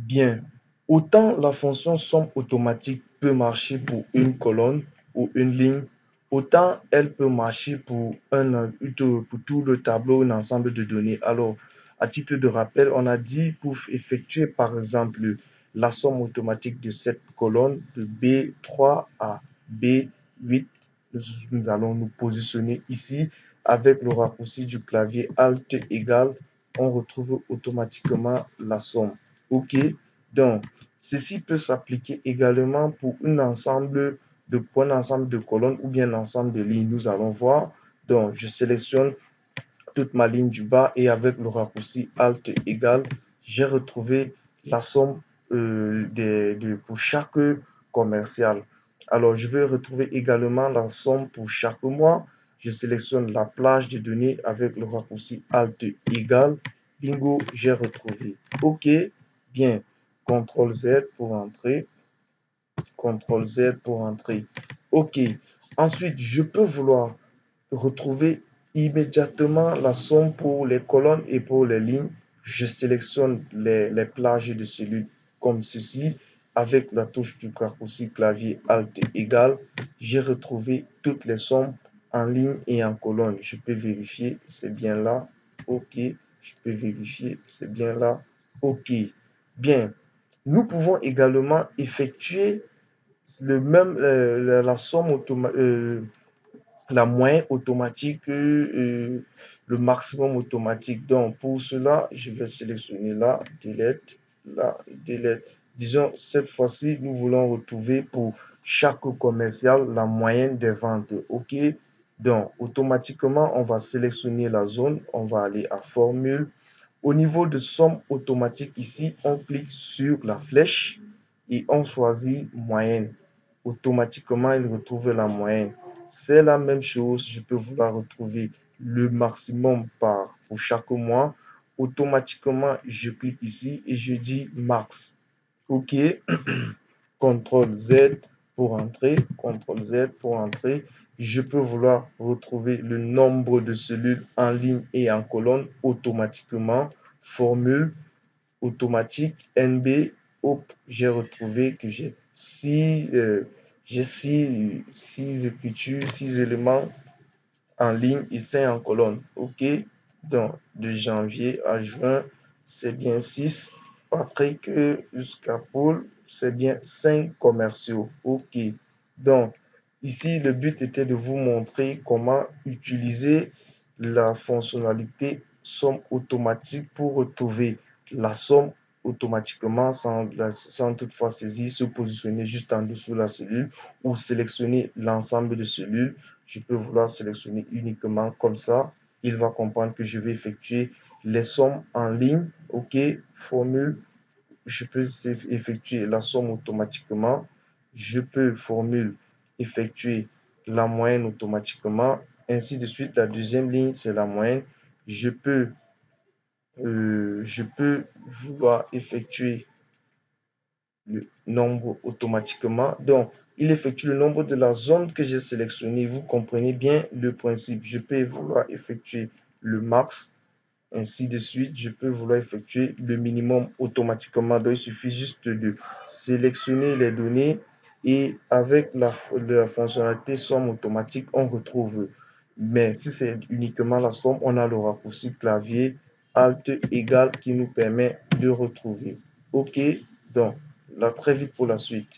Bien, autant la fonction somme automatique peut marcher pour une colonne ou une ligne, autant elle peut marcher pour tout le tableau, un ensemble de données. Alors, à titre de rappel, on a dit pour effectuer par exemple la somme automatique de cette colonne de B3 à B8, nous allons nous positionner ici avec le raccourci du clavier Alt égal, on retrouve automatiquement la somme. OK? Donc, ceci peut s'appliquer également pour un ensemble de colonnes ou bien un ensemble de lignes. Nous allons voir. Donc, je sélectionne toute ma ligne du bas et avec le raccourci Alt égal, j'ai retrouvé la somme pour chaque commercial. Alors, je vais retrouver également la somme pour chaque mois. Je sélectionne la plage de données avec le raccourci Alt égal. Bingo, j'ai retrouvé. OK, bien. CTRL Z pour entrer. CTRL Z pour entrer. OK. Ensuite, je peux vouloir retrouver immédiatement la somme pour les colonnes et pour les lignes. Je sélectionne les plages de cellules comme ceci. Avec la touche du raccourci clavier Alt égal, j'ai retrouvé toutes les sommes en ligne et en colonne. Je peux vérifier, c'est bien là. OK. Je peux vérifier, c'est bien là. OK. Bien. Nous pouvons également effectuer la somme automatique, la moyenne automatique, le maximum automatique. Donc, pour cela, je vais sélectionner là, delete, là, delete. Disons, cette fois-ci, nous voulons retrouver pour chaque commercial la moyenne des ventes. OK? Donc, automatiquement, on va sélectionner la zone, on va aller à formule. Au niveau de somme automatique, ici, on clique sur la flèche et on choisit moyenne. Automatiquement, il retrouve la moyenne. C'est la même chose, je peux vouloir retrouver le maximum pour chaque mois. Automatiquement, je clique ici et je dis max. OK. CTRL Z pour entrer. CTRL Z pour entrer. Je peux vouloir retrouver le nombre de cellules en ligne et en colonne automatiquement. Formule automatique NB. Hop, j'ai retrouvé que j'ai six écritures, 6 éléments en ligne et 5 en colonne. OK. Donc, de janvier à juin, c'est bien 6. Patrick jusqu'à Paul, c'est bien 5 commerciaux. OK. Donc, ici, le but était de vous montrer comment utiliser la fonctionnalité somme automatique pour retrouver la somme automatiquement sans toutefois saisir, se positionner juste en dessous de la cellule ou sélectionner l'ensemble de cellules. Je peux vouloir sélectionner uniquement comme ça. Il va comprendre que je vais effectuer les sommes en ligne. OK, formule. Je peux effectuer la somme automatiquement. Je peux, formule, effectuer la moyenne automatiquement. Ainsi de suite. La deuxième ligne, c'est la moyenne. Je peux vouloir effectuer le nombre automatiquement. Donc, il effectue le nombre de la zone que j'ai sélectionnée. Vous comprenez bien le principe. Je peux vouloir effectuer le max, ainsi de suite. Je peux vouloir effectuer le minimum automatiquement. Donc, il suffit juste de sélectionner les données et avec la fonctionnalité somme automatique, on retrouve. Mais si c'est uniquement la somme, on a le raccourci clavier Alt égal qui nous permet de retrouver. OK, donc là très vite pour la suite.